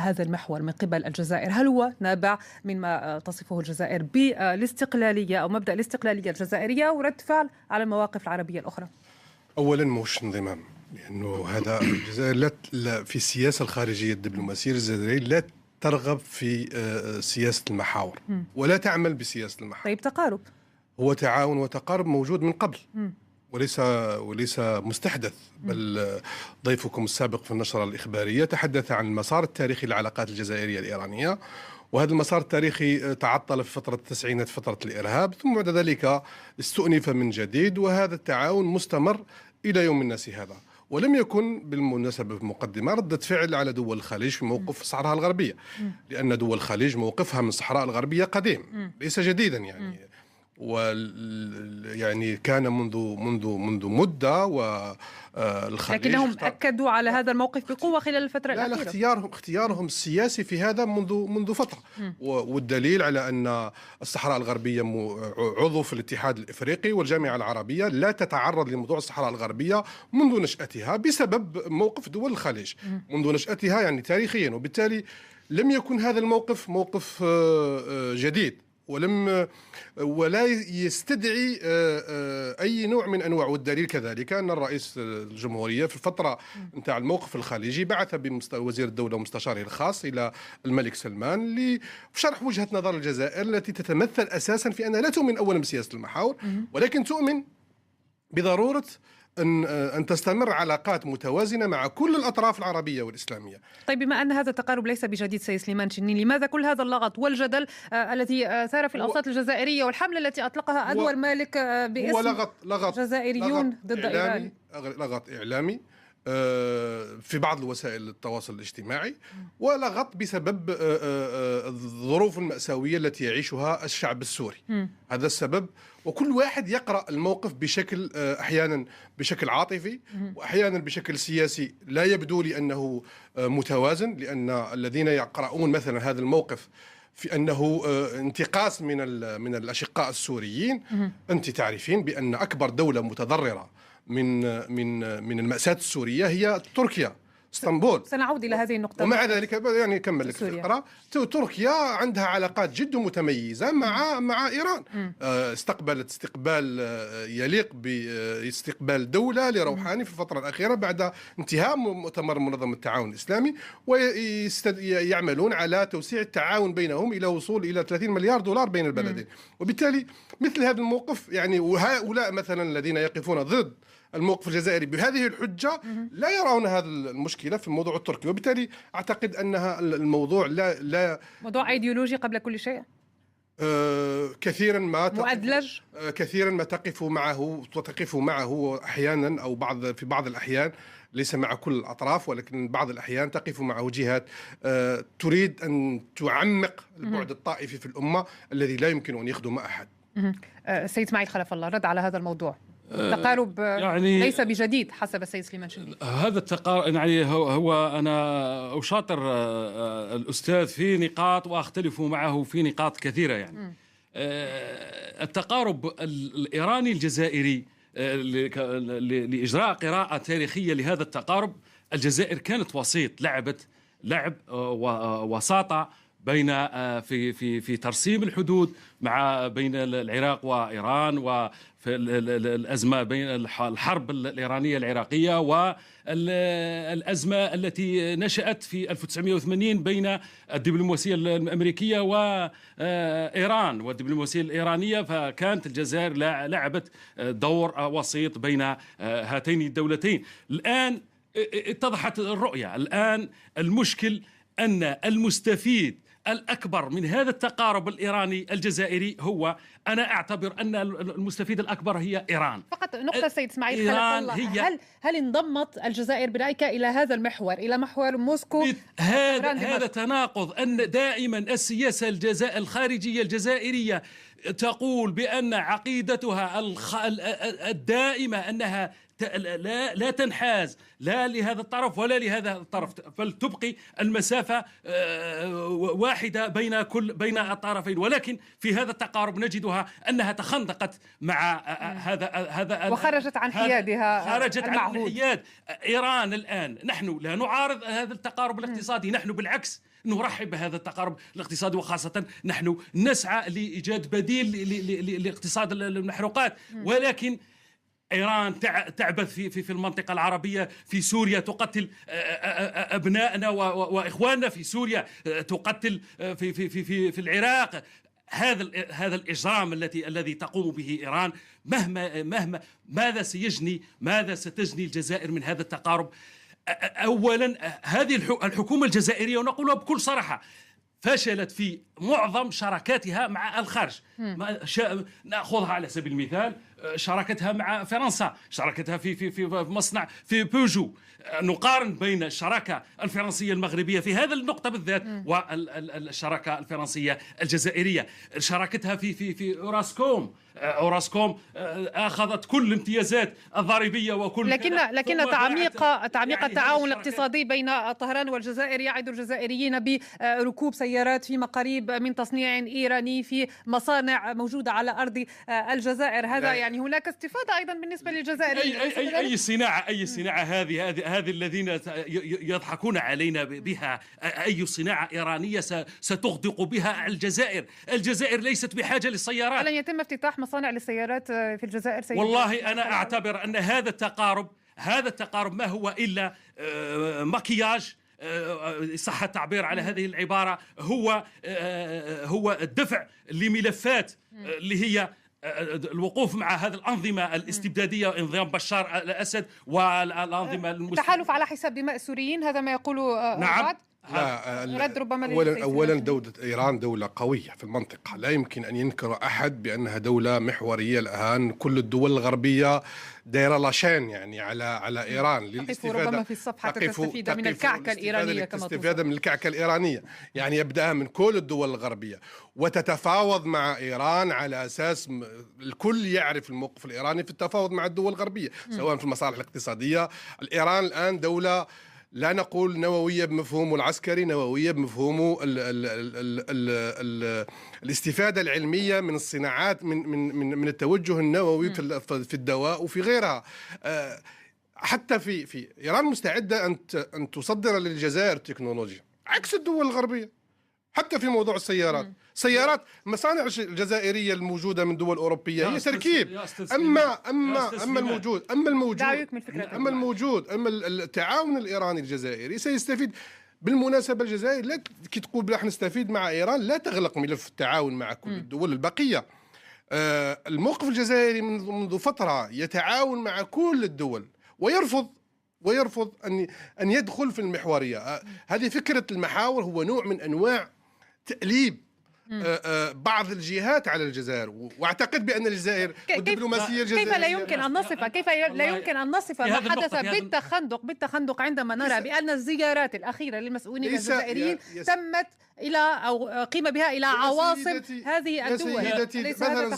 هذا المحور من قبل الجزائر، هل هو نابع مما تصفه الجزائر بالاستقلالية أو مبدأ الاستقلالية الجزائرية ورد فعل على المواقف العربية الأخرى؟ أولا موش انضمام، لأنه هذا الجزائر في السياسة الخارجية الدبلوماسية الجزائرية لا ترغب في سياسة المحاور ولا تعمل بسياسة المحاور. طيب تقارب، هو تعاون وتقارب موجود من قبل وليس مستحدث، بل ضيفكم السابق في النشرة الإخبارية تحدث عن المسار التاريخي للعلاقات الجزائرية الإيرانية، وهذا المسار التاريخي تعطل في فترة التسعينات، فترة الإرهاب، ثم بعد ذلك استؤنف من جديد، وهذا التعاون مستمر إلى يوم الناس هذا. ولم يكن بالمناسبة في مقدمة ردة فعل على دول الخليج في موقف الصحراء الغربية، لأن دول الخليج موقفها من الصحراء الغربية قديم ليس جديدا يعني كان منذ مدة، والخليج لكنهم أكدوا على هذا الموقف بقوة خلال الفترة الأخيرة. اختيارهم السياسي في هذا منذ فترة، والدليل على أن الصحراء الغربية عضو في الاتحاد الإفريقي، والجامعة العربية لا تتعرض لموضوع الصحراء الغربية منذ نشأتها بسبب موقف دول الخليج منذ نشأتها يعني تاريخيا، وبالتالي لم يكن هذا الموقف موقف جديد ولا يستدعي أي نوع من أنواع. والدليل كذلك أن الرئيس الجمهورية في الفترة نتاع الموقف الخليجي بعث بوزير الدولة ومستشاره الخاص إلى الملك سلمان لشرح وجهة نظر الجزائر التي تتمثل أساسا في أنها لا تؤمن أولا بسياسة المحاور، ولكن تؤمن بضرورة أن تستمر علاقات متوازنة مع كل الأطراف العربية والإسلامية. طيب بما أن هذا التقارب ليس بجديد سيد سليمان شني، لماذا كل هذا اللغط والجدل الذي ثار في الأوساط الجزائرية والحملة التي أطلقها أنور مالك باسم جزائريون ضد إيران؟ لغط إعلامي في بعض الوسائل التواصل الاجتماعي، ولغط بسبب الظروف المأساوية التي يعيشها الشعب السوري. هذا السبب، وكل واحد يقرأ الموقف بشكل أحيانا بشكل عاطفي وأحيانا بشكل سياسي لا يبدو لي أنه متوازن، لأن الذين يقرؤون مثلا هذا الموقف في أنه انتقاص من الأشقاء السوريين. أنت تعرفين بأن أكبر دولة متضررة من المأساة السورية هي تركيا، اسطنبول. سنعود إلى هذه النقطة. ومع ذلك يعني كمل لك الفقرة، تركيا عندها علاقات جد متميزة مع إيران. استقبلت استقبال يليق باستقبال دولة لروحاني في الفترة الأخيرة بعد انتهاء مؤتمر منظمة التعاون الإسلامي، ويعملون على توسيع التعاون بينهم إلى وصول إلى 30 مليار دولار بين البلدين. وبالتالي مثل هذا الموقف يعني، وهؤلاء مثلا الذين يقفون ضد الموقف الجزائري بهذه الحجة لا يرون هذا المشكلة في الموضوع التركي، وبالتالي أعتقد أنها الموضوع لا موضوع أيديولوجي قبل كل شيء. كثيرا ما مؤدلج، كثيرا ما تقف معه أحيانا أو في بعض الأحيان، ليس مع كل الأطراف ولكن بعض الأحيان تقف معه جهات تريد أن تعمق البعد الطائفي في الأمة الذي لا يمكن أن يخدم أحد. سيد اسماعيل خلف الله رد على هذا الموضوع. التقارب يعني ليس بجديد حسب السيد سليمان شني. هذا التقارب يعني هو أنا أشاطر الأستاذ في نقاط وأختلف معه في نقاط كثيرة يعني. التقارب الإيراني الجزائري لإجراء قراءة تاريخية لهذا التقارب، الجزائر كانت وسيط، لعب وساطة بين في ترسيم الحدود بين العراق وإيران، وفي الأزمة بين الحرب الإيرانية العراقية والأزمة التي نشأت في 1980 بين الدبلوماسية الأمريكية وإيران والدبلوماسية الإيرانية. فكانت الجزائر لعبت دور وسيط بين هاتين الدولتين. الآن اتضحت الرؤية، الآن المشكل أن المستفيد الأكبر من هذا التقارب الإيراني الجزائري هو، أنا أعتبر أن المستفيد الأكبر هي إيران. فقط نقطة سيد اسماعيل خلف الله، هل انضمت الجزائر برأيك إلى هذا المحور، إلى محور موسكو؟ هذا تناقض، أن دائما السياسة الخارجية الجزائرية تقول بأن عقيدتها الدائمة أنها لا تنحاز لا لهذا الطرف ولا لهذا الطرف، فلتبقي المسافة واحدة بين الطرفين. ولكن في هذا التقارب نجدها أنها تخندقت مع هذا وخرجت عن حيادها، خرجت عن الحياد. إيران الآن، نحن لا نعارض هذا التقارب الاقتصادي، نحن بالعكس نرحب بهذا التقارب الاقتصادي، وخاصة نحن نسعى لإيجاد بديل لاقتصاد المحروقات. ولكن إيران تعبث في المنطقة العربية، في سوريا تقتل أبنائنا وإخواننا في سوريا، تقتل في العراق. هذا الإجرام الذي تقوم به إيران، ماذا ستجني الجزائر من هذا التقارب؟ أولا هذه الحكومة الجزائرية، ونقولها بكل صراحة، فشلت في معظم شراكاتها مع الخارج. نأخذها على سبيل المثال شراكتها مع فرنسا، شراكتها في مصنع في بيجو. نقارن بين الشراكة الفرنسية المغربية في هذا النقطة بالذات والشراكة الفرنسية الجزائرية. شراكتها في أوراسكوم أخذت كل الامتيازات الضريبية وكل، لكن تعميق التعاون الاقتصادي بين طهران والجزائر يعد الجزائريين بركوب سيارات في مقاريب من تصنيع إيراني في مصانع موجودة على أرض الجزائر. هذا يعني هناك استفادة أيضا بالنسبة للجزائر. أي صناعة هذه الذين يضحكون علينا بها، أي صناعة إيرانية ستغدق بها الجزائر ليست بحاجة للسيارات. لن يتم افتتاح مصانع للسيارات في الجزائر والله أنا أعتبر أن هذا التقارب ما هو إلا مكياج، صح التعبير على هذه العبارة، هو الدفع لملفات اللي هي الوقوف مع هذه الأنظمة الاستبدادية، نظام بشار الأسد والأنظمة التحالف على حساب دماء السوريين، هذا ما يقوله نعم. رد ربما أولا دولة إيران دولة قوية في المنطقة، لا يمكن أن ينكر أحد بأنها دولة محورية. الآن كل الدول الغربية دايرة لاشين يعني على إيران للاستفادة، ربما في الصفحة تستفيد من الكعكة الإيرانية، تستفيد من الكعكة الإيرانية، يعني يبدأها من كل الدول الغربية وتتفاوض مع إيران على أساس الكل يعرف الموقف الإيراني في التفاوض مع الدول الغربييه، سواء في المصالح الاقتصادية. الإيران الآن دولة لا نقول نووية بمفهومه العسكري، نووية بمفهومه الاستفادة العلمية من الصناعات، من التوجه النووي في الدواء وفي غيرها. حتى في إيران مستعدة أن تصدر للجزائر تكنولوجيا عكس الدول الغربية. حتى في موضوع سيارات مصانع الجزائرية الموجودة من دول أوروبية هي تركيب. أما التعاون الإيراني الجزائري سيستفيد. بالمناسبة الجزائر لا كي تقول راح نستفيد مع إيران، لا تغلق ملف التعاون مع كل الدول البقية. الموقف الجزائري منذ فترة يتعاون مع كل الدول ويرفض أن يدخل في المحورية. هذه فكرة المحاور، هو نوع من أنواع تأليب بعض الجهات على الجزائر. واعتقد بان الجزائر والدبلوماسيه الجزائريه كيف لا يمكن ان نصف ما حدث بالتخندق عندما نرى بان الزيارات الاخيره للمسؤولين الجزائريين تمت الى او قيم بها الى عواصم هذه الدول. مثلا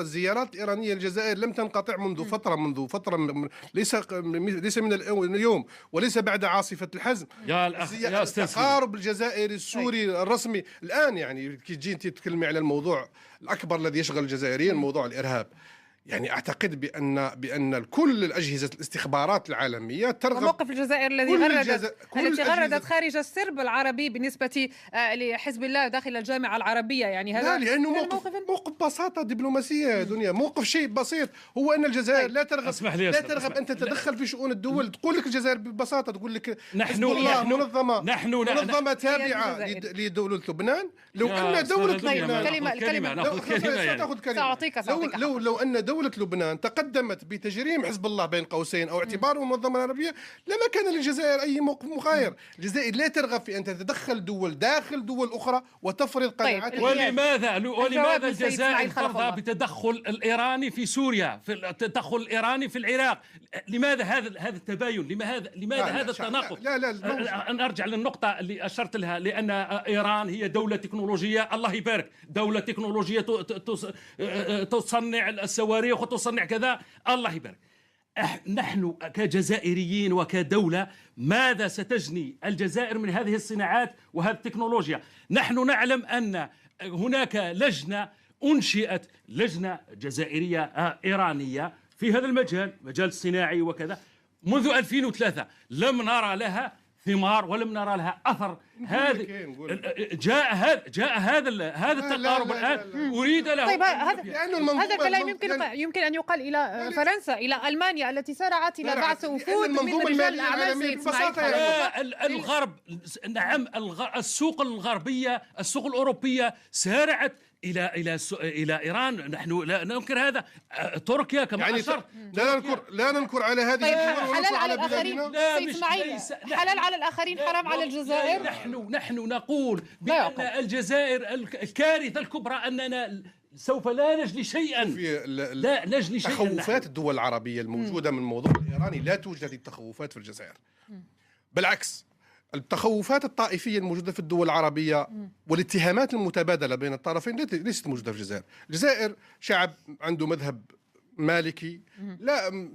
زيارات ايرانيه الجزائر لم تنقطع منذ فتره ليس من اليوم وليس بعد عاصفه الحزم. يا استاذ، التقارب الجزائري السوري الرسمي الآن، يعني كي تجي انت تتكلمي على الموضوع الأكبر الذي يشغل الجزائريين، موضوع الإرهاب. يعني أعتقد بأن كل الأجهزة الاستخبارات العالمية ترغب موقف الجزائر التي غردت خارج السرب العربي بالنسبة لحزب الله داخل الجامعة العربية. يعني هذا لأنه موقف بساطة دبلوماسية دنيا، موقف شيء بسيط، هو أن الجزائر لا ترغب أن تتدخل في شؤون الدول. تقول لك الجزائر ببساطة، تقول لك نحن منظمة تابعة لدولة لبنان. لو أن دولة لو أن دولة لبنان تقدمت بتجريم حزب الله بين قوسين أو اعتباره منظمة عربية، لما كان للجزائر أي موقف مغاير. الجزائر لا ترغب في أن تتدخل دول داخل دول أخرى وتفرض قناعاتها. ولماذا الجزائر ترضى بالتدخل الإيراني في سوريا، في التدخل الإيراني في العراق؟ لماذا هذا التباين؟ لماذا هذا التناقض؟ أن أرجع للنقطة اللي أشرت لها، لأن إيران هي دولة تكنولوجية، الله يبارك، دولة تكنولوجية تصنع الصواريخ وتصنع كذا، الله يبارك. نحن كجزائريين وكدولة ماذا ستجني الجزائر من هذه الصناعات وهذه التكنولوجيا؟ نحن نعلم أن هناك لجنة أنشئت، لجنة جزائرية إيرانية في هذا المجال، مجال الصناعي وكذا، منذ 2003 لم نرى لها ثمار ولم نرى لها اثر. هذه جاء هذا التقارب الان اريد له. طيب هذا الكلام يمكن ان يقال الى فرنسا، الى المانيا التي سارعت الى بعث وفود من رجال الاعمال. الغرب، نعم، السوق الغربيه، السوق الاوروبيه سارعت الى ايران. نحن لا ننكر هذا. تركيا كما اشرت، لا ننكر على هذه الدول. حلال على الاخرين، حلال على الاخرين، حرام على الجزائر. نحن نقول بان الجزائر الكارثه الكبرى اننا سوف لا نجني شيئا. لا نجني شيئا. تخوفات الدول العربيه الموجوده من الموضوع الايراني لا توجد هذه التخوفات في الجزائر. بالعكس، التخوفات الطائفية الموجودة في الدول العربية والاتهامات المتبادلة بين الطرفين ليست موجودة في الجزائر. الجزائر شعب عنده مذهب مالكي، لا،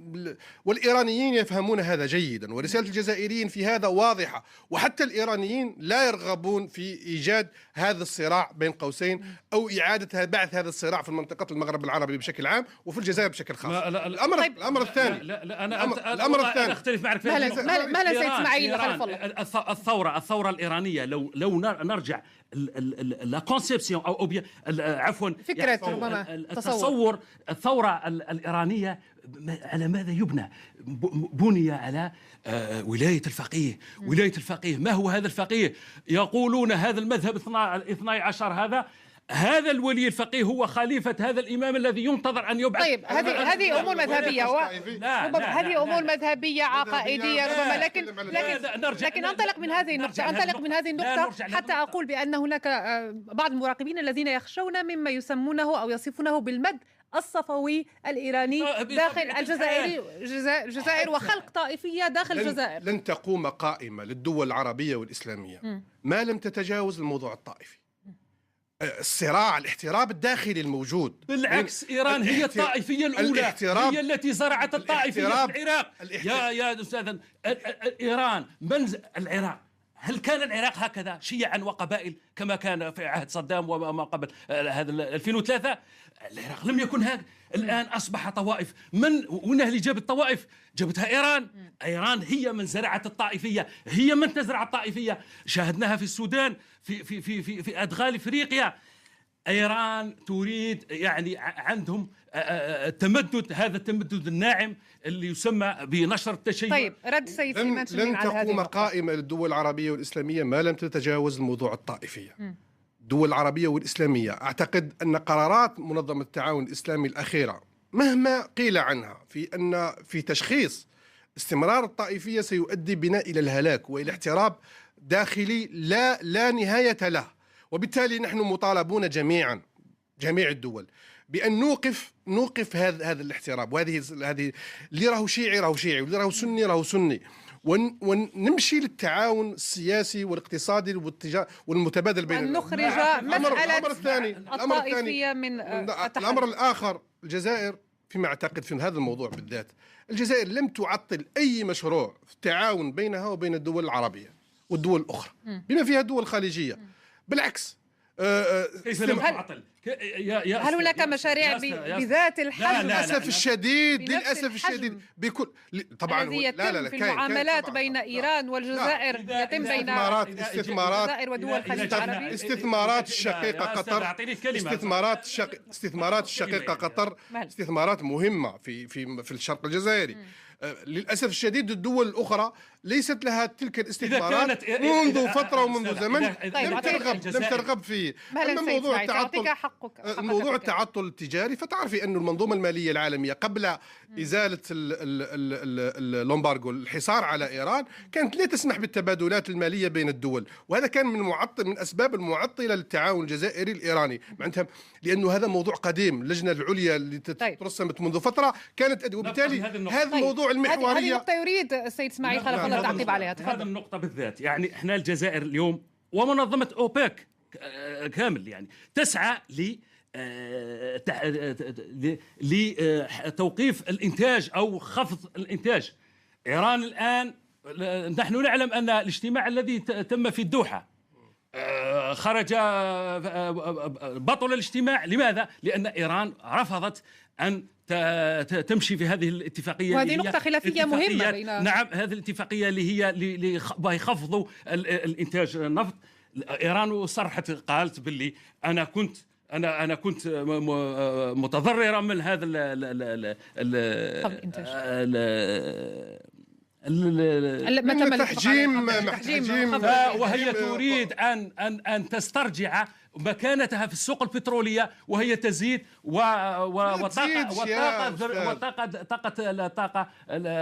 والإيرانيين يفهمون هذا جيدا، ورسالة الجزائريين في هذا واضحة، وحتى الإيرانيين لا يرغبون في إيجاد هذا الصراع بين قوسين أو إعادة بعث هذا الصراع في منطقة المغرب العربي بشكل عام وفي الجزائر بشكل خاص. الأمر الثاني، الأمر الثاني أختلف معك في هذا. ماذا سيد إسماعيل خلف الله؟ الثورة الإيرانية، لو نرجع لا كونسيبسيون او عفوا فكرة، ربما التصور، الثورة الإيرانية على ماذا يبنى؟ بني على ولاية الفقيه. ولاية الفقيه، ما هو هذا الفقيه؟ يقولون هذا المذهب 12 هذا الولي الفقيه هو خليفة هذا الإمام الذي ينتظر أن يبعث. طيب هذه أمور مذهبية، هذه أمور مذهبية عقائدية ربما، لكن أنطلق من هذه النقطة حتى أقول بأن هناك بعض المراقبين الذين يخشون مما يسمونه أو يصفونه بالمد الصفوي الإيراني داخل الجزائر وخلق طائفية داخل الجزائر. لن تقوم قائمة للدول العربية والإسلامية ما لم تتجاوز الموضوع الطائفي. الصراع، الاحتراب الداخلي الموجود. بالعكس، إيران هي الطائفية الأولى، هي التي زرعت الطائفية في العراق. يا أستاذ، إيران العراق، هل كان العراق هكذا شيعا وقبائل كما كان في عهد صدام وما قبل هذا 2003؟ العراق لم يكن هكذا. الآن أصبح طوائف. وين اللي جاب الطوائف؟ جابتها إيران. إيران هي من زرعت الطائفية، هي من تزرع الطائفية. شاهدناها في السودان، في أدغال إفريقيا. إيران تريد، يعني عندهم التمدد، هذا التمدد الناعم اللي يسمى بنشر التشيع. طيب، رد سيد سليمان لن تقوم قائمة للدول العربية والإسلامية ما لم تتجاوز الموضوع الطائفية. الدول العربية والإسلامية، أعتقد أن قرارات منظمة التعاون الإسلامي الأخيرة مهما قيل عنها في تشخيص استمرار الطائفية سيؤدي بنا إلى الهلاك وإلى احتراب داخلي لا نهاية له. وبالتالي نحن مطالبون جميع الدول بأن نوقف هذا الاحتراب، وهذه اللي راهو شيعي واللي راهو سني راهو سني، ونمشي للتعاون السياسي والاقتصادي والمتبادل بين نخرج مسألة الطائفية من الأمر الآخر. الجزائر فيما أعتقد في هذا الموضوع بالذات، الجزائر لم تعطل أي مشروع في التعاون بينها وبين الدول العربية والدول الأخرى بما فيها الدول الخليجية. بالعكس، كيف لم تعطل؟ هل هناك مشاريع بذات الحجم؟ للأسف الشديد بكل طبعا لا في المعاملات بين إيران والجزائر يتم بين الجزائر ودول الخليج العربي. استثمارات الشقيقة قطر، استثمارات الشقيقة قطر استثمارات مهمة في الشرق الجزائري. للأسف الشديد الدول الأخرى ليست لها تلك الاستثمارات منذ فترة ومنذ زمن. لم ترغب فيه. الموضوع التعطل التجاري، فتعرفي أن المنظومة المالية العالمية قبل إزالة اللومبارغو، الحصار على إيران، كانت لا تسمح بالتبادلات المالية بين الدول، وهذا كان من أسباب المعطلة للتعاون الجزائري الإيراني معناتها، لأنه هذا موضوع قديم. اللجنة العليا اللي ترسمت منذ فترة كانت، وبالتالي هذا الموضوع المحورية. هذه النقطة يريد السيد إسماعيل خلف الله تعقيب عليها. هذا النقطة بالذات، يعني احنا الجزائر اليوم ومنظمة أوبك كامل يعني تسعى لتوقيف الإنتاج أو خفض الإنتاج. إيران الآن نحن نعلم أن الاجتماع الذي تم في الدوحة خرج بطل الاجتماع. لماذا؟ لأن إيران رفضت أن تمشي في هذه الاتفاقية، وهذه نقطة خلافية مهمة بين نعم، هذه الاتفاقية اللي هي ليخفضوا الإنتاج النفط. إيران صرحت قالت باللي أنا كنت متضررة من هذا التحجيم، وهي تريد أن تسترجع مكانتها في السوق البترولية، وهي تزيد طاقة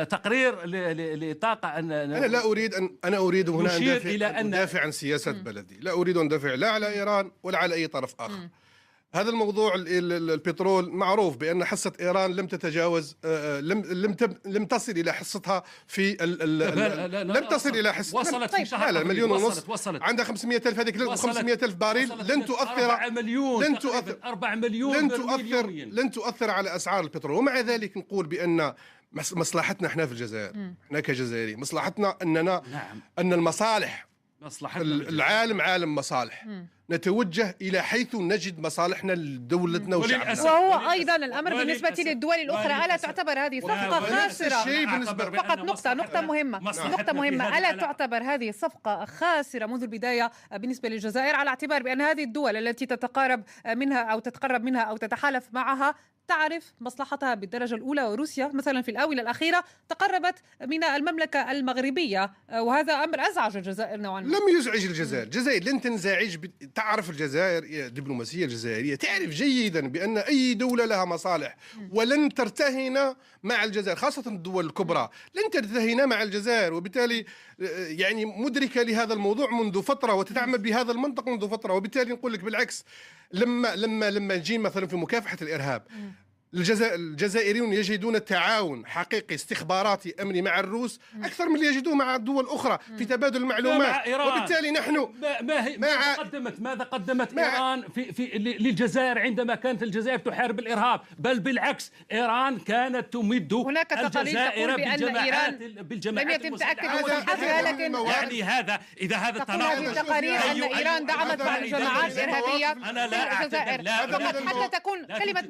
تقرير لطاقة. أنا لا أريد أنا أريد هنا أن أدافع عن سياسة بلدي، لا أريد أن أدافع لا على إيران ولا على أي طرف آخر. هذا الموضوع البترول معروف بأن حصة إيران لم تتجاوز لم تصل إلى حصتها في لم تصل إلى حصة، وصلت في شهر لا مليون ونص، وصلت عندها 500,000. هذيك 500,000 باريل لن تؤثر 4 مليون لن تؤثر على أسعار البترول. ومع ذلك نقول بأن مصلحتنا احنا في الجزائر، احنا كجزائري مصلحتنا أننا أن المصالح العالم عالم مصالح، نتوجه إلى حيث نجد مصالحنا لدولتنا وشعبنا. وهو أيضا الأمر بالنسبة للدول الأخرى. ألا تعتبر هذه صفقة خاسرة؟ فقط نقطة مهمة، ألا تعتبر هذه صفقة خاسرة منذ البداية بالنسبة للجزائر، على اعتبار بأن هذه الدول التي تتقرب منها أو تتحالف معها تعرف مصلحتها بالدرجة الأولى، وروسيا مثلا في الآونة الأخيرة تقربت من المملكة المغربية، وهذا أمر أزعج الجزائر نوعا ما. لم يزعج الجزائر لن تنزعج. تعرف الجزائر الدبلوماسية الجزائرية تعرف جيدا بأن أي دولة لها مصالح ولن ترتهن مع الجزائر، خاصة الدول الكبرى لن ترتهن مع الجزائر، وبالتالي يعني مدركة لهذا الموضوع منذ فترة وتتعامل بهذا المنطق منذ فترة. وبالتالي نقول لك بالعكس، لما نجي مثلا في مكافحة الإرهاب، الجزائريون يجدون تعاون حقيقي استخباراتي أمني مع الروس أكثر من اللي يجدوه مع الدول الأخرى في تبادل المعلومات. وبالتالي نحن ماذا قدمت إيران للجزائر عندما كانت الجزائر تحارب الإرهاب؟ بل بالعكس، إيران كانت تمد هناك الجزائر لم يتم تأكد مصلحتها، لكن يعني إذا هذا تقول التقارير أن إيران دعمت بعض الجماعات الإرهابية في الجزائر. حتى تكون كلمة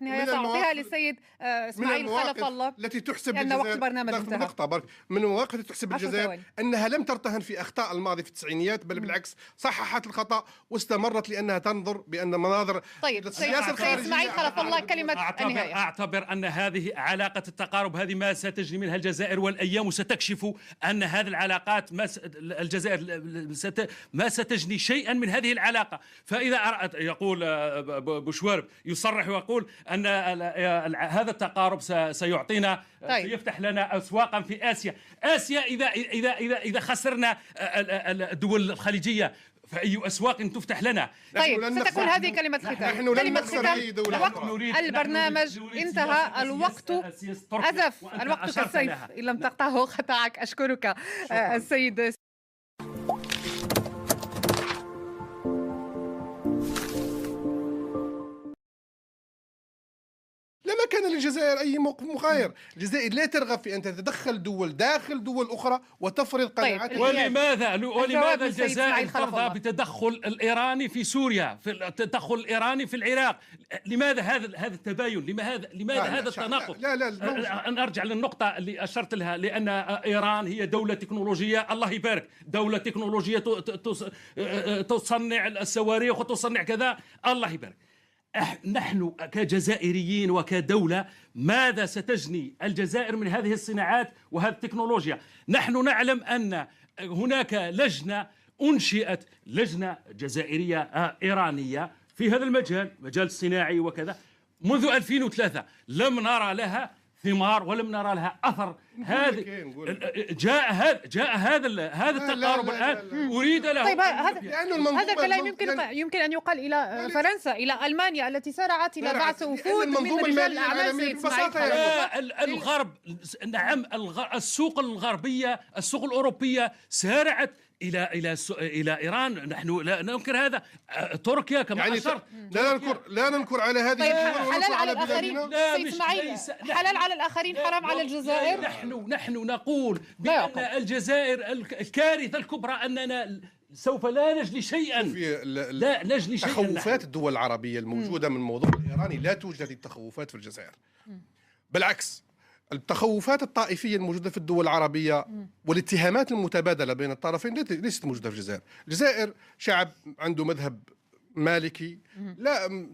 نهاية سأعطيها للسيد إسماعيل خلف الله التي تحسب لأن وقت البرنامج انتهى. من المواقف التي تحسب الجزائر أنها لم ترتهن في أخطاء الماضي في التسعينيات، بل بالعكس صححت الخطأ واستمرت لأنها تنظر بأن مناظر السياسة الخارجية. إسماعيل خلف الله كلمة النهاية. أعتبر أن هذه علاقة التقارب هذه ما ستجري منها الجزائر، والأيام ستكشف أن هذه العلاقات الجزائر ما ستجني شيئا من هذه العلاقة. فإذا يقول بوشوارب يصرح ويقول أن هذا التقارب سيعطينا سيفتح لنا أسواقا في آسيا. إذا خسرنا الدول الخليجية فأي أسواق تفتح لنا؟ طيب، ستكون هذه كلمة ختام. كلمة ختام. وقت البرنامج انتهى، الوقت أزف، الوقت كالسيف إن لم تقطعه قطعك. أشكرك السيد لما كان للجزائر أي موقف مغاير. الجزائر لا ترغب في أن تتدخل دول داخل دول أخرى وتفرض قناعاتها. ولماذا الجزائر ترضى بالتدخل الإيراني في سوريا، في التدخل الإيراني في العراق؟ لماذا هذا التباين؟ لماذا هذا التناقض؟ لا نرجع للنقطة اللي أشرت لها، لأن إيران هي دولة تكنولوجية، الله يبارك، دولة تكنولوجية تصنع الصواريخ وتصنع كذا، الله يبارك. نحن كجزائريين وكدولة ماذا ستجني الجزائر من هذه الصناعات وهذه التكنولوجيا؟ نحن نعلم أن هناك لجنة أنشئت، لجنة جزائرية إيرانية في هذا المجال الصناعي وكذا، منذ 2003 لم نرى لها ثمار ولم نرى لها أثر. جاء هذا التقارب الآن أريد له. طيب، هذا الكلام يمكن أن يقال إلى فرنسا، إلى ألمانيا التي سارعت إلى بعث وفود من رجال الأعمال. الغرب، نعم، السوق الغربية، السوق الأوروبية سارعت الى ايران، نحن لا ننكر هذا. تركيا كما يعني اشرت، لا ننكر على هذه طيب الدول حلال على بلادنا. الآخرين إسماعيل، حلال على الآخرين حرام على الجزائر. نحن نقول بأن الجزائر الكارثة الكبرى أننا سوف لا نجني شيئا. لا نجني شيئا. تخوفات الدول العربية الموجودة من الموضوع الإيراني لا توجد التخوفات في الجزائر، بالعكس التخوفات الطائفية الموجودة في الدول العربية والاتهامات المتبادلة بين الطرفين ليست موجودة في الجزائر. الجزائر شعب عنده مذهب مالكي، لا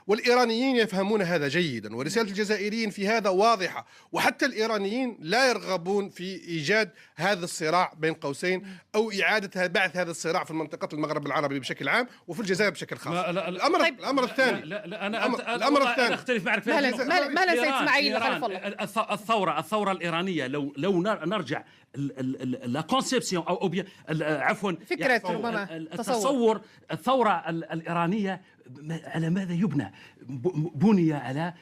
والإيرانيين يفهمون هذا جيدا، ورسالة الجزائريين في هذا واضحة، وحتى الإيرانيين لا يرغبون في إيجاد هذا الصراع بين قوسين أو إعادة بعث هذا الصراع في منطقة المغرب العربي بشكل عام وفي الجزائر بشكل خاص. الأمر الثاني، الأمر الثاني أختلف معك في هذا. مهلا سيد إسماعيل، خلف الله. الثورة الإيرانية لو نرجع لا كونسيبسيون أو عفوا فكرة ربما التصور الثورة الإيرانية على ماذا يبنى؟ بني على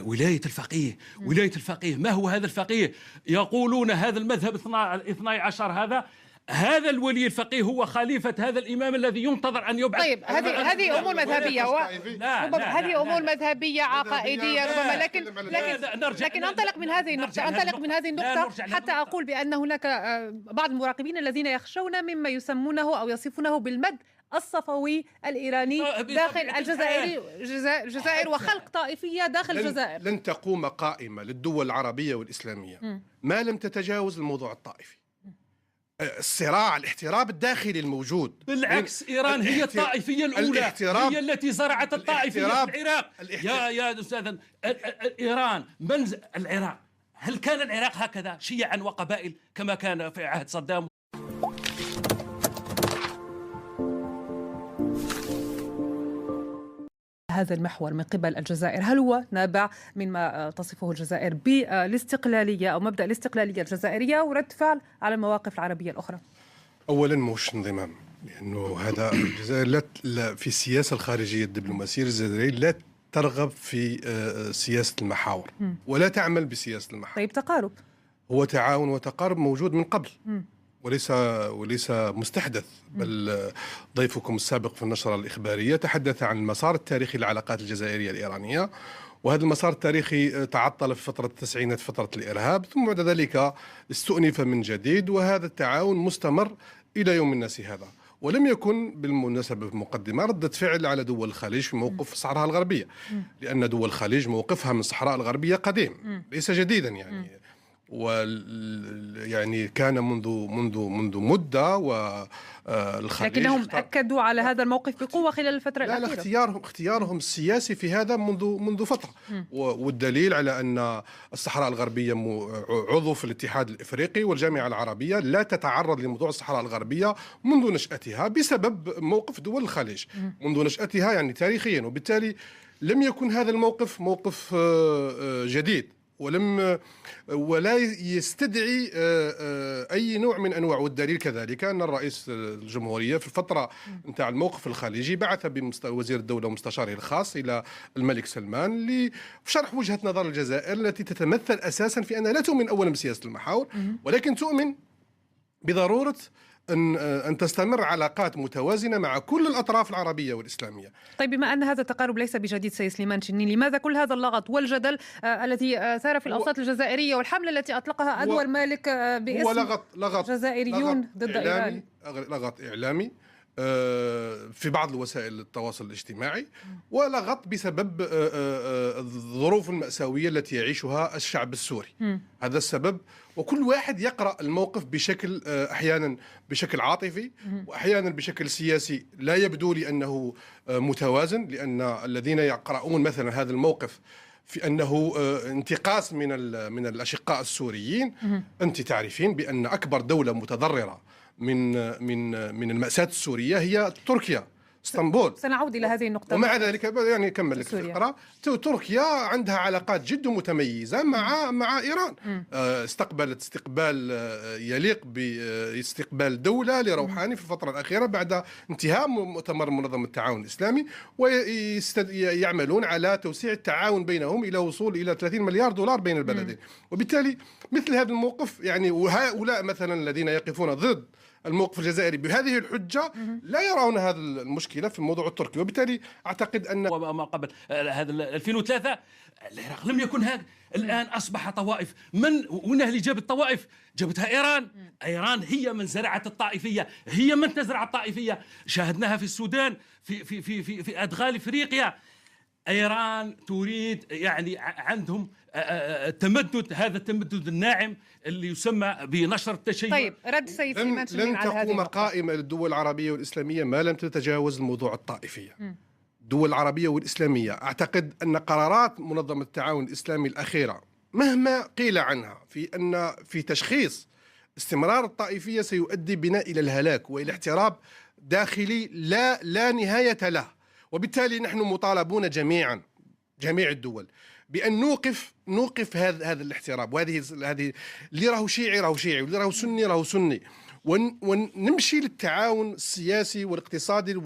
ولاية الفقيه. ولاية الفقيه، ما هو هذا الفقيه؟ يقولون هذا المذهب 12 هذا الولي الفقيه هو خليفة هذا الإمام الذي ينتظر أن يبعث. طيب هذه أمور مذهبية هذه أمور مذهبية عقائدية ربما، لكن أنطلق من هذه النقطة حتى أقول بأن هناك بعض المراقبين الذين يخشون مما يسمونه أو يصفونه بالمد الصفوي الإيراني داخل الجزائر وخلق طائفية داخل الجزائر. لن تقوم قائمة للدول العربية والإسلامية ما لم تتجاوز الموضوع الطائفي. الصراع الاحتراب الداخلي الموجود، بالعكس إيران هي الطائفية الأولى، هي التي زرعت الطائفية في العراق. يا أستاذ، إيران العراق، هل كان العراق هكذا شيعا وقبائل كما كان في عهد صدام؟ هذا المحور من قبل الجزائر هل هو نابع مما تصفه الجزائر بالاستقلالية أو مبدأ الاستقلالية الجزائرية ورد فعل على المواقف العربية الأخرى؟ أولا مش انضمام، لأنه هذا الجزائر لا في السياسة الخارجية الدبلوماسية الجزائرية لا ترغب في سياسة المحاور ولا تعمل بسياسة المحاور. طيب تقارب، هو تعاون وتقارب موجود من قبل وليس مستحدث، بل ضيفكم السابق في النشرة الإخبارية تحدث عن المسار التاريخي للعلاقات الجزائرية الإيرانية، وهذا المسار التاريخي تعطل في فترة التسعينات، فترة الإرهاب، ثم بعد ذلك استؤنف من جديد، وهذا التعاون مستمر إلى يوم الناس هذا. ولم يكن بالمناسبة في مقدمة ردة فعل على دول الخليج في موقف الصحراء الغربية، لأن دول الخليج موقفها من الصحراء الغربية قديم ليس جديدا، يعني كان منذ مدة، والخليج لكنهم أكدوا على هذا الموقف بقوة خلال الفترة الأخيرة. اختيارهم السياسي في هذا منذ فترة، والدليل على أن الصحراء الغربية عضو في الاتحاد الإفريقي، والجامعة العربية لا تتعرض لموضوع الصحراء الغربية منذ نشأتها بسبب موقف دول الخليج منذ نشأتها يعني تاريخيا، وبالتالي لم يكن هذا الموقف موقف جديد ولا يستدعي أي نوع من أنواع. والدليل كذلك أن الرئيس الجمهورية في الفترة نتاع الموقف الخليجي بعث بوزير الدولة ومستشاره الخاص إلى الملك سلمان لشرح وجهة نظر الجزائر التي تتمثل أساسا في أنها لا تؤمن أولا بسياسة المحاور، ولكن تؤمن بضرورة أن تستمر علاقات متوازنة مع كل الأطراف العربية والإسلامية. طيب بما أن هذا التقارب ليس بجديد سيد سليمان شنين، لماذا كل هذا اللغط والجدل الذي سار في الأوساط الجزائرية والحملة التي أطلقها أنور مالك باسم جزائريون ضد إيران؟ لغط إعلامي في بعض الوسائل التواصل الاجتماعي، ولغط بسبب الظروف المأساوية التي يعيشها الشعب السوري. هذا السبب، وكل واحد يقرأ الموقف بشكل أحيانا بشكل عاطفي وأحيانا بشكل سياسي لا يبدو لي أنه متوازن، لأن الذين يقرؤون مثلا هذا الموقف في أنه انتقاص من الأشقاء السوريين. أنت تعرفين بأن أكبر دولة متضررة من المأساة السورية هي تركيا، اسطنبول. سنعود إلى هذه النقطة. ومع ذلك يعني كمل لك الفقرة، تركيا عندها علاقات جد متميزة مع إيران. استقبلت استقبال يليق باستقبال دولة لروحاني في الفترة الأخيرة بعد انتهاء مؤتمر منظمة التعاون الإسلامي، ويعملون على توسيع التعاون بينهم إلى وصول إلى 30 مليار دولار بين البلدين. وبالتالي مثل هذا الموقف يعني، وهؤلاء مثلا الذين يقفون ضد الموقف الجزائري بهذه الحجة لا يرون هذا المشكلة في الموضوع التركي، وبالتالي أعتقد أن وما قبل هذا 2003 العراق لم يكن هذا. الآن أصبح طوائف. وين اللي جاب الطوائف؟ جابتها إيران. إيران هي من زرعت الطائفية، هي من تزرع الطائفية. شاهدناها في السودان، في أدغال إفريقيا. إيران تريد، يعني عندهم تمدد، هذا التمدد الناعم اللي يسمى بنشر التشيع. طيب، رد سيد سليمان لن على هذه تقوم النقطة. قائمة للدول العربية والإسلامية ما لم تتجاوز الموضوع الطائفية. الدول العربية والإسلامية أعتقد أن قرارات منظمة التعاون الإسلامي الأخيرة مهما قيل عنها في تشخيص استمرار الطائفية سيؤدي بنا إلى الهلاك وإلى احتراب داخلي لا نهاية له. وبالتالي نحن مطالبون جميعا، جميع الدول، بأن نوقف هذا الاحتراب، وهذه اللي راهو شيعي راهو شيعي، واللي راهو سني راهو سني، ونمشي للتعاون السياسي والاقتصادي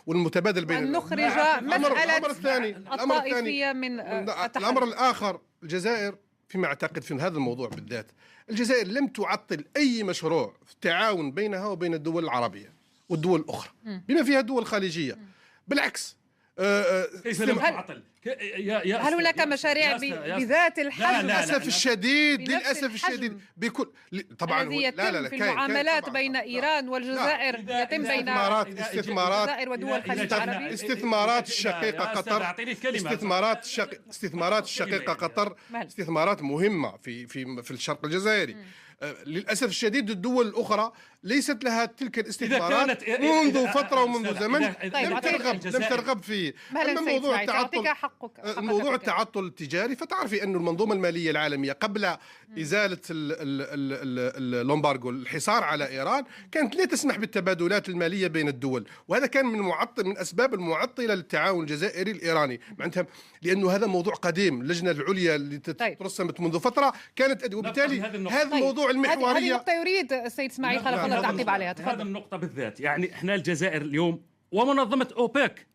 والمتبادل بين أن نخرج مسألة الطائفية من الأمر الآخر. الجزائر فيما أعتقد في هذا الموضوع بالذات، الجزائر لم تعطل أي مشروع في التعاون بينها وبين الدول العربية والدول الأخرى بما فيها الدول الخليجية. بالعكس، كيف لم تعطل؟ هل هناك مشاريع بذات الحجم؟ للأسف الشديد بكل طبعا لا في المعاملات بين إيران والجزائر يتم بين الجزائر ودول الخليج العربي. استثمارات الشقيقة قطر، استثمارات الشقيقة قطر استثمارات مهمة في الشرق الجزائري. للأسف الشديد الدول الأخرى ليست لها تلك الاستثمارات منذ فترة ومنذ زمن، لم ترغب فيه. أما موضوع التعطل التجاري، فتعرفي أن المنظومة المالية العالمية قبل إزالة اللومبارغو، الحصار على إيران، كانت لا تسمح بالتبادلات المالية بين الدول، وهذا كان من أسباب المعطلة للتعاون الجزائري الإيراني معناتها، لأنه هذا موضوع قديم. اللجنة العليا اللي ترسمت منذ فترة كانت، وبالتالي هذا الموضوع المحورية. هذه النقطة يريد السيد إسماعيل خلف الله التعقيب عليها. هذه النقطة بالذات، يعني احنا الجزائر اليوم ومنظمة أوبك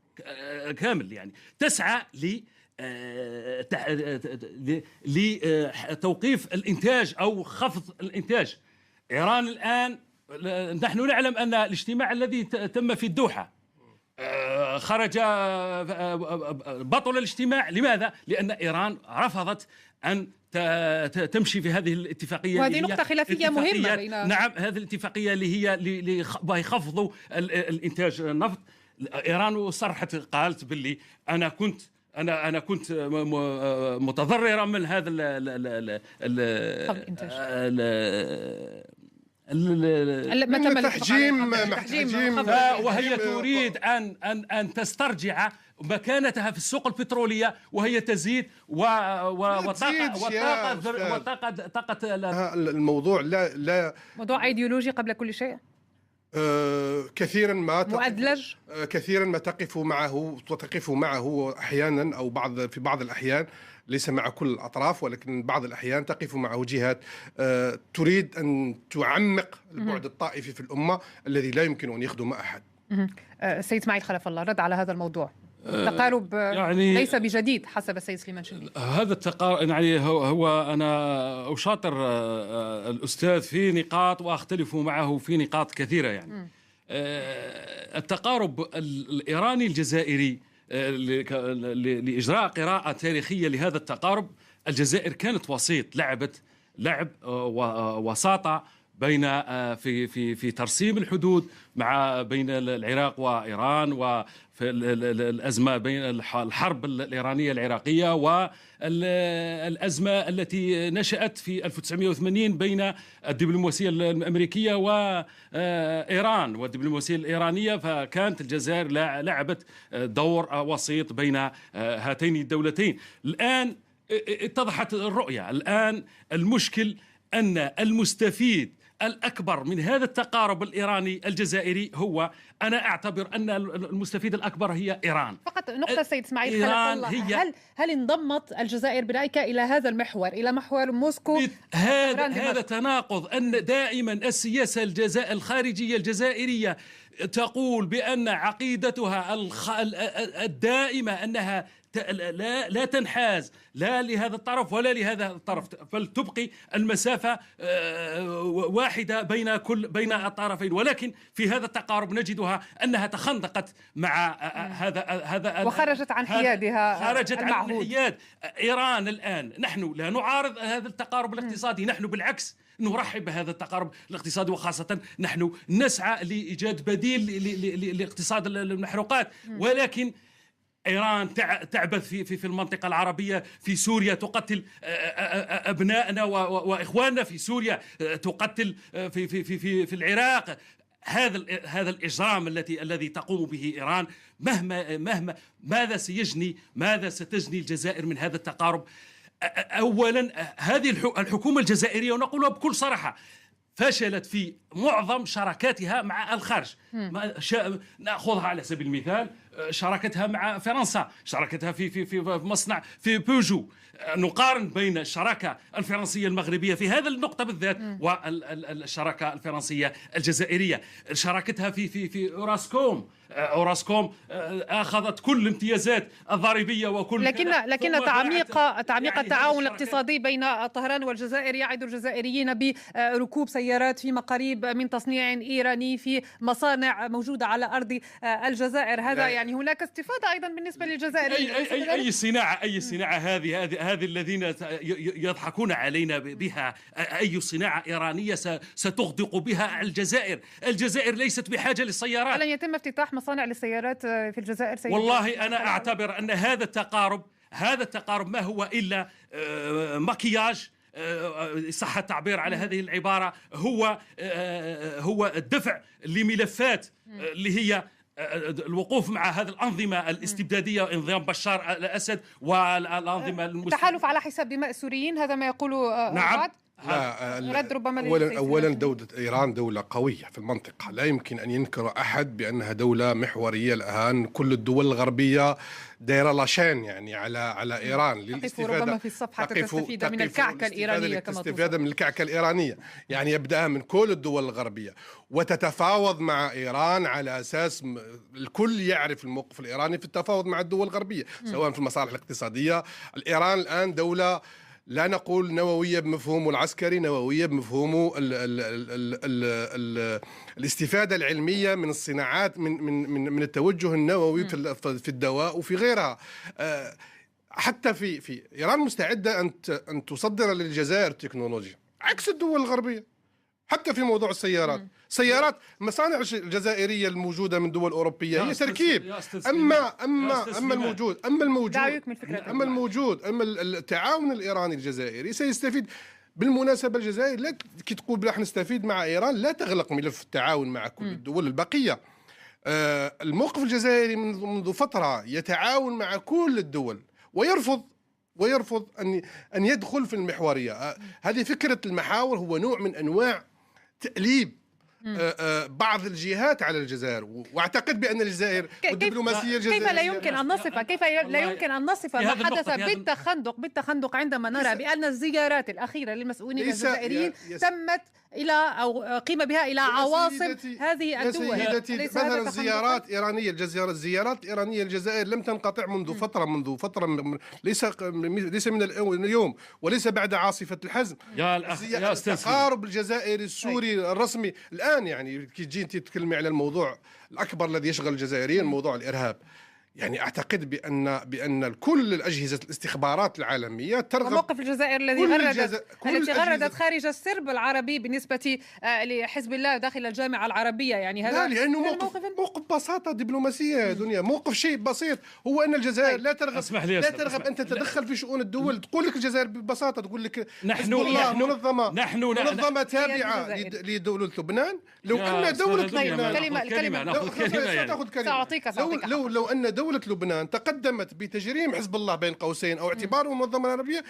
كامل يعني تسعى لتوقيف الإنتاج أو خفض الإنتاج. إيران الآن، نحن نعلم أن الاجتماع الذي تم في الدوحة خرج بطل الاجتماع. لماذا؟ لأن إيران رفضت أن تمشي في هذه الاتفاقية، وهذه نقطة خلافية مهمة بين نعم، هذه الاتفاقية اللي هي لخفض الإنتاج النفط. إيران صرحت، قالت باللي أنا كنت متضررة من هذا التحجيم، وهي تريد أن تسترجع مكانتها في السوق البترولية، وهي تزيد وطاقة الموضوع لا موضوع أيديولوجي قبل كل شيء. كثيرا ما تقف معه أحيانا، أو في بعض الأحيان، ليس مع كل الأطراف، ولكن بعض الأحيان تقف معه جهات تريد أن تعمق البعد الطائفي في الأمة الذي لا يمكن أن يخدم أحد. سيد اسماعيل خلف الله رد على هذا الموضوع. التقارب يعني ليس بجديد حسب السيد سليمان شندي. هذا التقارب يعني هو أنا أشاطر الأستاذ في نقاط وأختلف معه في نقاط كثيرة. يعني التقارب الإيراني الجزائري لإجراء قراءة تاريخية لهذا التقارب، الجزائر كانت وسيط، لعب وساطة بين في ترسيم الحدود بين العراق وإيران، وفي الأزمة بين الحرب الإيرانية العراقية والأزمة التي نشأت في 1980 بين الدبلوماسية الأمريكية وإيران والدبلوماسية الإيرانية. فكانت الجزائر لعبت دور وسيط بين هاتين الدولتين. الآن اتضحت الرؤية. الآن المشكل أن المستفيد الأكبر من هذا التقارب الإيراني الجزائري هو، أنا أعتبر أن المستفيد الأكبر هي إيران. فقط نقطة سيد إسماعيل خلف الله، هل انضمت الجزائر برأيك إلى هذا المحور، إلى محور موسكو؟ هذا تناقض، أن دائما السياسة الخارجية الجزائرية تقول بأن عقيدتها الدائمة أنها لا تنحاز لا لهذا الطرف ولا لهذا الطرف، فلتبقي المسافة واحدة بين الطرفين. ولكن في هذا التقارب نجدها أنها تخندقت مع هذا وخرجت عن حيادها، خرجت عن الحياد. إيران الآن نحن لا نعارض هذا التقارب الاقتصادي، نحن بالعكس نرحب بهذا التقارب الاقتصادي، وخاصة نحن نسعى لإيجاد بديل لاقتصاد المحروقات. ولكن إيران تعبث في المنطقة العربية، في سوريا تقتل أبنائنا وإخواننا في سوريا، تقتل في العراق. هذا الإجرام الذي تقوم به إيران، ماذا ستجني الجزائر من هذا التقارب؟ أولا هذه الحكومة الجزائرية، ونقولها بكل صراحة، فشلت في معظم شراكاتها مع الخارج. نأخذها على سبيل المثال، شراكتها مع فرنسا، شراكتها في مصنع في بيجو. نقارن بين الشراكة الفرنسية المغربية في هذا النقطة بالذات والشراكة الفرنسية الجزائرية. شراكتها في أوراسكوم أخذت كل الامتيازات الضريبية وكل، لكن تعميق التعاون الاقتصادي بين طهران والجزائر يعد الجزائريين بركوب سيارات في مقاريب من تصنيع إيراني في مصانع موجودة على أرض الجزائر. هذا يعني هناك استفادة أيضا بالنسبة للجزائر. أي صناعة هذه الذين يضحكون علينا بها، أي صناعة إيرانية ستغدق بها الجزائر؟ الجزائر ليست بحاجة للسيارات. لن يتم افتتاح مصانع للسيارات في الجزائر والله أنا أعتبر أن هذا التقارب ما هو إلا مكياج، صح التعبير على هذه العبارة، هو الدفع لملفات اللي هي الوقوف مع هذه الأنظمة الاستبدادية، نظام بشار الأسد والأنظمة التحالف على حساب دماء السوريين، هذا ما يقوله نعم. رد ربما أولا دولة إيران دولة قوية في المنطقة، لا يمكن أن ينكر أحد بأنها دولة محورية. الآن كل الدول الغربية دايرة لاشين يعني على إيران للاستفادة، ربما في الصفحة تستفيد من الكعكة الإيرانية، تستفيد من الكعكة الإيرانية، يعني يبدأ من كل الدول الغربية وتتفاوض مع إيران على أساس الكل يعرف الموقف الإيراني في التفاوض مع الدول الغربييه، سواء في المصالح الاقتصادية. الإيران الآن دولة لا نقول نووية بمفهومه العسكري، نووية بمفهومه الاستفادة العلمية من الصناعات، من التوجه النووي في الدواء وفي غيرها. حتى في إيران مستعدة أن تصدر للجزائر تكنولوجيا عكس الدول الغربية. حتى في موضوع سيارات مصانع الجزائرية الموجودة من دول أوروبية هي تركيب. أما التعاون الإيراني الجزائري سيستفيد. بالمناسبة الجزائر لا كي تقول راح نستفيد مع إيران، لا تغلق ملف التعاون مع كل الدول البقية. الموقف الجزائري منذ فترة يتعاون مع كل الدول ويرفض أن يدخل في المحورية. هذه فكرة المحاور هو نوع من أنواع تأليب بعض الجهات على الجزائر. واعتقد بأن الجزائر والدبلوماسية الجزائرية كيف لا يمكن أن نصف ما حدث بالتخندق عندما نرى بأن الزيارات الأخيرة للمسؤولين الجزائريين تمت إلى أو قيم بها إلى عواصم هذه الدول. مثلا زيارات إيرانية الجزائر لم تنقطع منذ فترة ليس من اليوم وليس بعد عاصفة الحزم. التقارب الجزائري السوري الرسمي الآن، يعني كي تجي تتكلمي على الموضوع الأكبر الذي يشغل الجزائريين، موضوع الإرهاب. يعني أعتقد بأن كل الأجهزة الاستخبارات العالمية ترغب. موقف الجزائر التي غردت خارج السرب العربي بالنسبة لحزب الله داخل الجامعة العربية، يعني هذا لأنه موقف بساطة دبلوماسية دنيا. موقف شيء بسيط هو أن الجزائر لا ترغب أن تتدخل في شؤون الدول. تقول لك الجزائر ببساطة، تقول لك نحن منظمة تابعة لدولة لبنان. لو أن دولة لبنان لو أن دولة لبنان تقدمت بتجريم حزب الله بين قوسين أو اعتباره منظمة عربية